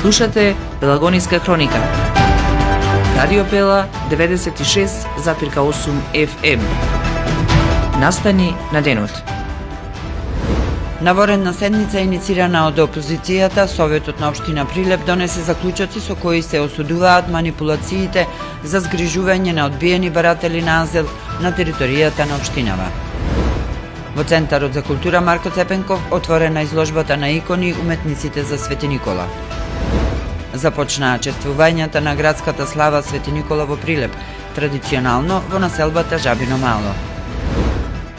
Слушате Пелагониска хроника. Радио Пела 96,8 FM. Настани на денот. На воредна седница иницирана од опозицијата, Советот на општина Прилеп донесе заклучоци со кои се осудуваат манипулациите за згрижување на одбиени баратели на азил на територијата на општинава. Во Центарот за култура Марко Цепенков отворена изложбата на икони уметниците за Свети Никола. Започнаа чествувањата на градската слава Свети Никола во Прилеп, традиционално во населбата Жабино Мало.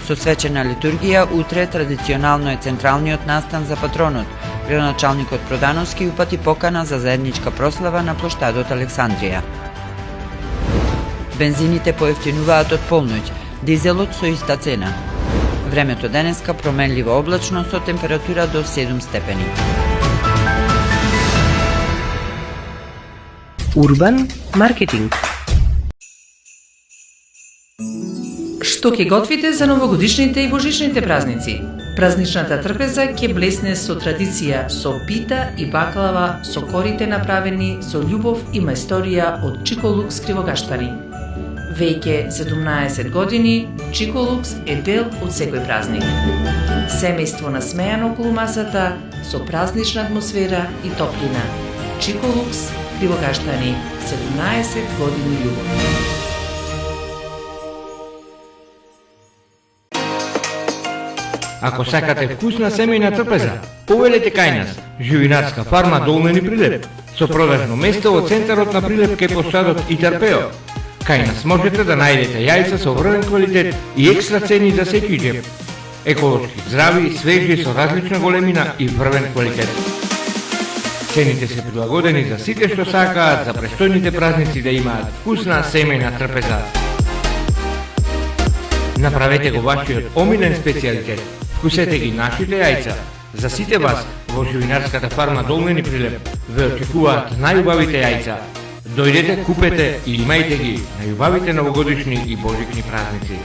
Со свечена литургија, утре традиционално е централниот настан за патронот. Градоначалникот Продановски упати покана за заедничка прослава на плоштадот Александрија. Бензините поевтинуваат од полноќ, дизелот со иста цена. Времето денеска променливо облачно со температура до 7 степени. Урбан маркетинг. Што ќе готвите за новогодишните и божичните празници? Празничната трпеза ќе блесне со традиција, со пита и баклава, со корите направени со љубов и мајсторија од Чиколукс кривогаштари. Веќе 17 години, Чиколукс е дел од секој празник. Семејство насмејано околу масата, со празнична атмосфера и топлина. Чиколукс кривогаштари, 17 години љубов. Ако сакате вкусна семејна трпеза, повелете кај нас, живинарска фарма Долнени Прилеп, со продажно место во центарот на Прилеп кај плоштадот Итарпео. Кај нас можете да најдете јајца со врвен квалитет и екстра цени за секој џеб. Еколошки, здрави, свежи, со различна големина и врвен квалитет. Цените се прилагодени за сите што сакаат за престојните празници да имаат вкусна семејна трпеза. Направете го вашиот омилен специјалитет. Вкусете ги нашите јајца. За сите вас во живинарската фарма Долнени Прилеп ве очекуваат најубавите јајца. Дојдете, купете и имајте ги најубавите новогодишни и божични празници.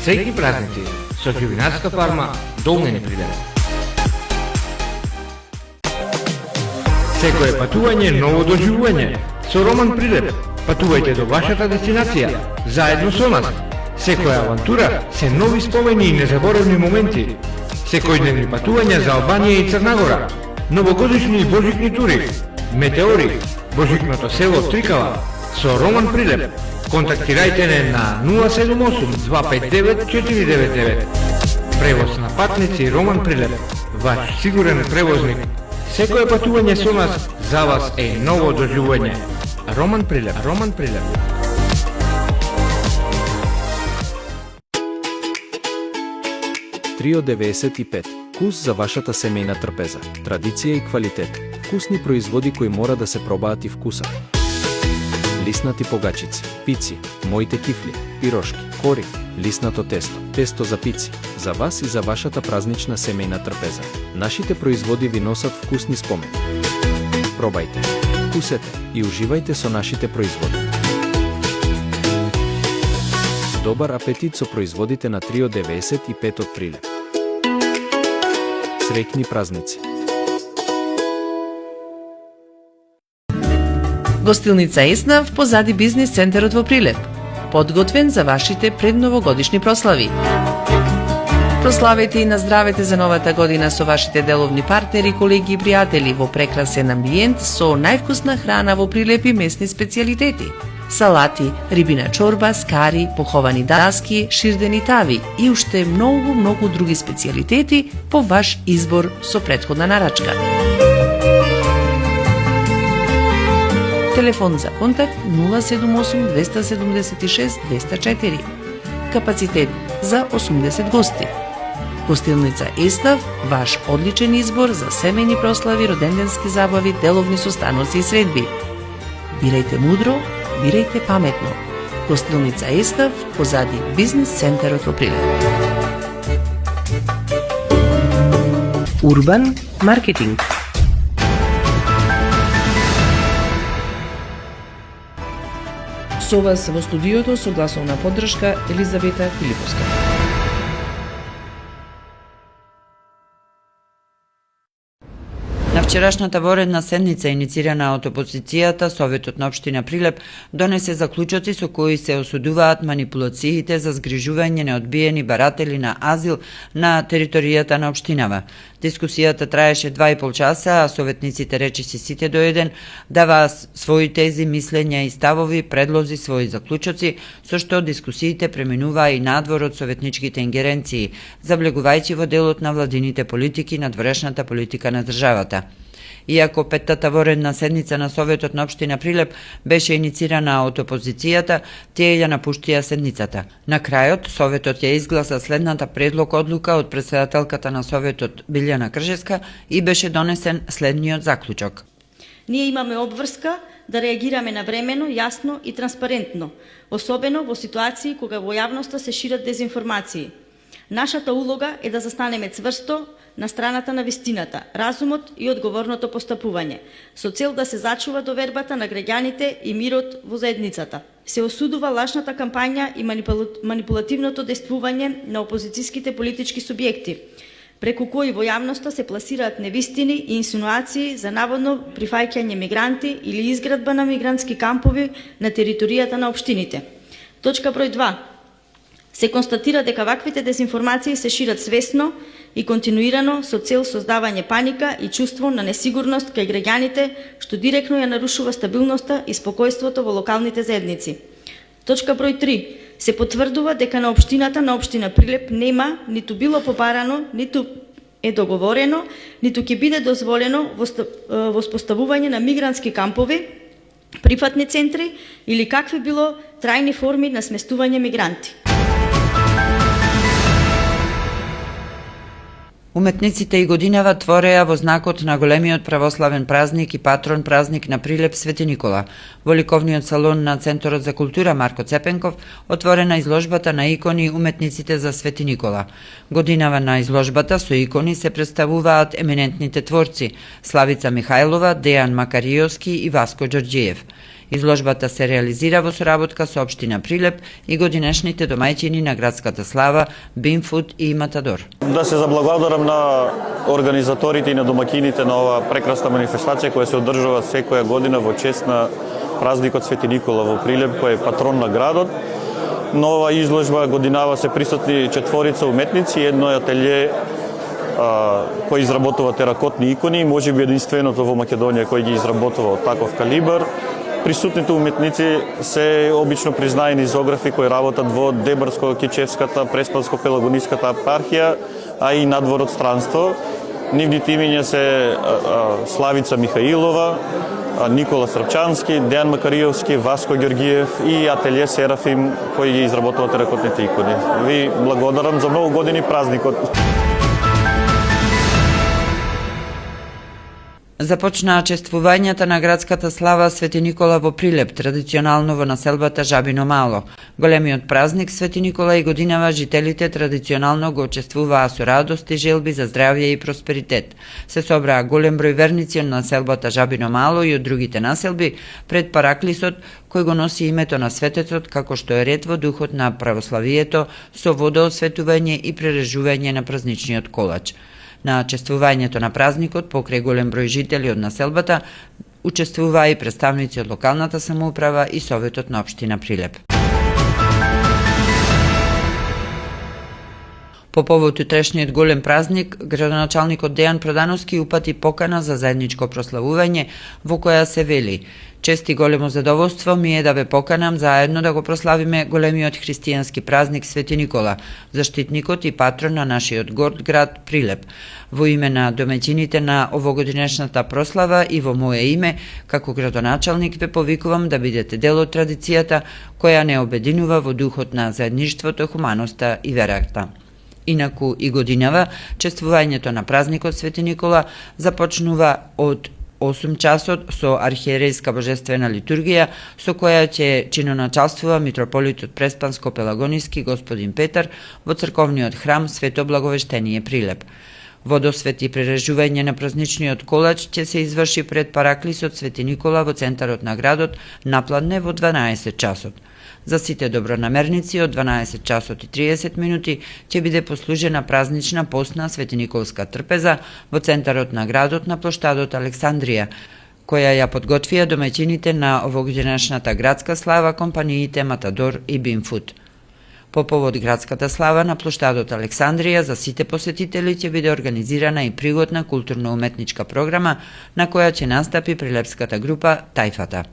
Среќни празници со живинарска фарма Долнени Прилеп. Секое патување ново доживување. Со Роман Прилеп патувајте до вашата дестинација заедно со нас. Секоја авантура се нови спомени и незаборавни моменти. Секојдневни патувања за Албанија и Црнагора. Новогодишни и божични тури. Метеори, божичното село Трикала. Со Роман Прилеп. Контактирајте не на 078-259-499. Превоз на патници Роман Прилеп. Ваш сигурен превозник. Секое патување со нас за вас е ново доживување. Роман Прилеп. Роман Прилеп. Трио 95. Вкус за вашата семејна трпеза. Традиција и квалитет. Вкусни производи кои мора да се пробаат и вкусат. Лиснати погачици, пици, моите кифли, пирошки, кори, лиснато тесто, тесто за пици, за вас и за вашата празнична семејна трпеза. Нашите производи ви носат вкусни спомени. Пробајте, вкусете и уживајте со нашите производи. Добар апетит со производите на Трио 95 од Прилеп. Среќни празници. Гостилница Еснав позади бизнис центарот во Прилеп. Подготвен за вашите предновогодишни прослави. Прославете и наздравете за новата година со вашите деловни партнери, колеги и пријатели во прекрасен амбиент со највкусна храна во Прилеп и местни специјалитети. Салати, рибина чорба, скари, поховани даски, ширдени тави и уште многу други специјалитети по ваш избор со претходна нарачка. Телефон за контакт 078 276 204. Капацитет за 80 гости. Гостилница Еснав, ваш одличен избор за семејни прослави, роденденски забави, деловни состаноци и средби. Бирајте мудро, бирајте паметно. Гостилница Еснав позади бизнис центарот во Прилеп. Урбан маркетинг. Со вас во студиото со гласовна поддршка Елизавета Филиповска. На На вчерашната воредна седница, иницирана од опозицијата, Советот на општина Прилеп донесе заклучоци со кои се осудуваат манипулациите за згрижување на одбиени баратели на азил на територијата на општинава. Дискусијата траеше 2,5 часа, а советниците речиси сите до еден даваа своји тези, мислења и ставови, предлози, своји заклучоци, со што дискусиите преминуваа и надвор од советничките ингеренции, заблегувајќи во делот на владините политики на дворешната политика на државата. Иако петтата воредна седница на Советот на општина Прилеп беше иницирана од опозицијата, тие ја напуштија седницата. На крајот, Советот ја изгласа следната предлог одлука од претседателката на Советот Билјана Кржеска и беше донесен следниот заклучок. Ние имаме обврска да реагираме навремено, јасно и транспарентно, особено во ситуации кога во јавноста се шират дезинформации. Нашата улога е да застанеме цврсто на страната на вистината, разумот и одговорното постапување, со цел да се зачува довербата на граѓаните и мирот во заедницата. Се осудува лажната кампања и манипулативното действување на опозицијските политички субјекти, преку кои во јавноста се пласираат невистини и инсинуации за наводно прифаќање мигранти или изградба на мигрантски кампови на територијата на општините. Точка број 2. Се констатира дека ваквите дезинформации се шират свесно и континуирано со цел создавање паника и чувство на несигурност кај граѓаните, што директно ја нарушува стабилноста и спокојството во локалните заедници. Точка број 3. Се потврдува дека на општината на општина Прилеп нема, ниту било побарано, ниту е договорено, ниту ќе биде дозволено воспоставување на мигрантски кампови, прифатни центри или какви било трајни форми на сместување мигранти. Уметниците и годинава твореа во знакот на големиот православен празник и патрон празник на Прилеп Свети Никола. Во ликовниот салон на Центарот за култура Марко Цепенков отворена изложбата на икони уметниците за Свети Никола. Годинава на изложбата со икони се представуваат еминентните творци Славица Михајлова, Дејан Макариовски и Васко Ѓорѓиев. Изложбата се реализира во соработка со општина Прилеп и годинешните домајчини на градската слава Бинфуд и Матадор. Да се заблагодарам на организаторите и на домакините на оваа прекрасна манифестација која се одржува секоја година во чест на празникот Свети Никола во Прилеп, кој е патрон на градот. На оваа изложба годинава се присутни 4 уметници, едно ателје кој изработува теракотни икони, можеби единственото во Македонија кој ги изработува од таков калибар. Присутните уметници се обично признаени зографи кои работат во Дебарско-Кичевската, Преспанско-Пелагониската епархија, а и надвор од странство. Нивните имиња се Славица Михаилова, Никола Српчански, Дејан Макариовски, Васко Ѓорѓиев и ателје Серафим кои ги изработува теракотните икони. Ви благодарам за многу години празникот. Започнаа чествувањата на градската слава Свети Никола во Прилеп, традиционално во населбата Жабино Мало. Големиот празник Свети Никола и годинава жителите традиционално го чествуваа со радост и желби за здравје и просперитет. Се собраа голем број верници од населбата Жабино Мало и од другите населби пред параклисот кој го носи името на светецот како што е ред во духот на православието со водоосветување и прережување на празничниот колач. На чествувањето на празникот покрај голем број жители од населбата учествуваа и представници од локалната самоуправа и Советот на општина Прилеп. По повод утрешниот голем празник, градоначалникот Дејан Продановски упати покана за заедничко прославување во која се вели: "Чест и големо задоволство ми е да ве поканам заедно да го прославиме големиот христијански празник Свети Никола, заштитникот и патрон на нашиот горд град Прилеп. Во име на домаќините на овогодинешната прослава и во мое име, како градоначалник, ве повикувам да бидете дел од традицијата која не обединува во духот на заедништвото, хуманоста и верата." Инаку и годинава, чествувањето на празникот Свети Никола започнува од 8 часот со архиерејска божествена литургија, со која ќе чиноначалствува митрополитот Преспанско-Пелагониски господин Петар во црковниот храм Свето Благовештение Прилеп. Водосвет и прережување на празничниот колач ќе се изврши пред параклисот Свети Никола во центарот на градот напладне во 12 часот. За сите добронамерници од 12 часот и 30 минути ќе биде послужена празнична постна светиниколска трпеза во центарот на градот на плоштадот Александрија, која ја подготвија домаќините на овогодинешната градска слава компаниите Матадор и Бинфуд. По повод градската слава на плоштадот Александрија за сите посетители ќе биде организирана и пригодна културно-уметничка програма на која ќе настапи прилепската група Тајфата.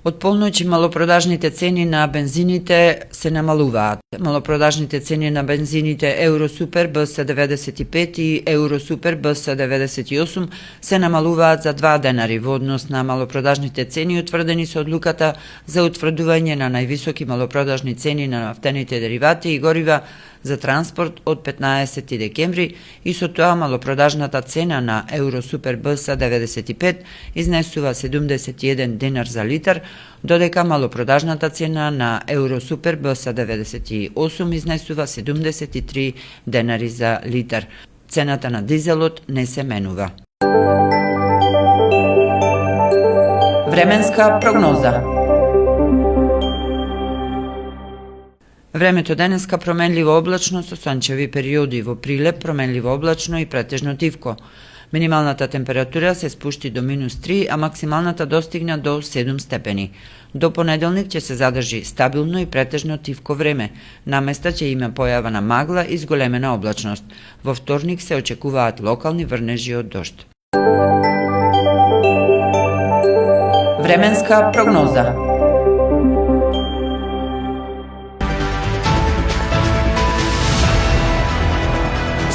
Од полноќ малопродажните цени на бензините се намалуваат. Малопродажните цени на бензините Евросупер БС95 и Евросупер БС98 се намалуваат за 2 денари во однос на малопродажните цени утврдени со одлуката за утврдување на највисоки малопродажни цени на нафтените деривати и горива за транспорт од 15 декември и со тоа малопродажната цена на Евросупер БС95 изнесува 71 динар за литар, додека малопродажната цена на Евросупер БС98 изнесува 73 денари за литар. Цената на дизелот не се менува. Временска прогноза. Времето денеска променливо облачно со сончеви периоди, во Прилеп променливо облачно и претежно тивко. Минималната температура се спушти до -3, а максималната достигна до 7 степени. До понеделник ќе се задржи стабилно и претежно тивко време. Наместа ќе има појава на магла и зголемена облачност. Во вторник се очекуваат локални врнежи од дожд. Временска прогноза.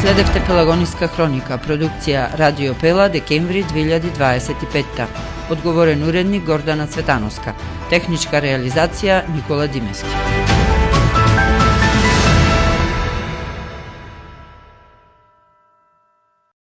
Следевте Пелагониска хроника, продукција Радио Пела, декември 2025. Одговорен уредник Гордана Цветановска. Техничка реализација Никола Димески.